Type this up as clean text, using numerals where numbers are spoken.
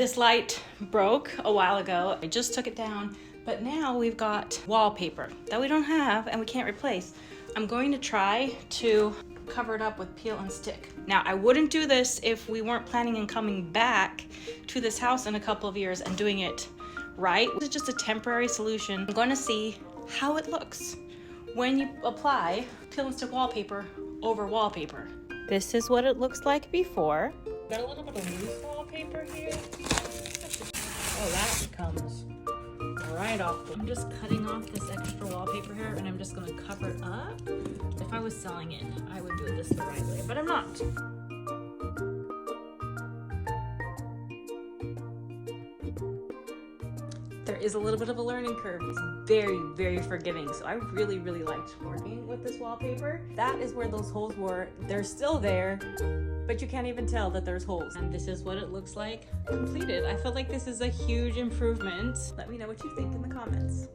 This light broke a while ago. I just took it down, but now we've got wallpaper that we don't have and we can't replace. I'm going to try to cover it up with peel and stick. Now, I wouldn't do this if we weren't planning on coming back to this house in a couple of years and doing it right. This is just a temporary solution. I'm going to see how it looks when you apply peel and stick wallpaper over wallpaper. This is what it looks like before. Got a little bit of loose wallpaper here. Oh, that comes right off. I'm just cutting off this extra wallpaper here and I'm just gonna cover it up. If I was selling it, I would do this the right way, but I'm not. There is a little bit of a learning curve. It's very, very forgiving. So I really, really liked working with this wallpaper. That is where those holes were. They're still there, but you can't even tell that there's holes. And this is what it looks like completed. I feel like this is a huge improvement. Let me know what you think in the comments.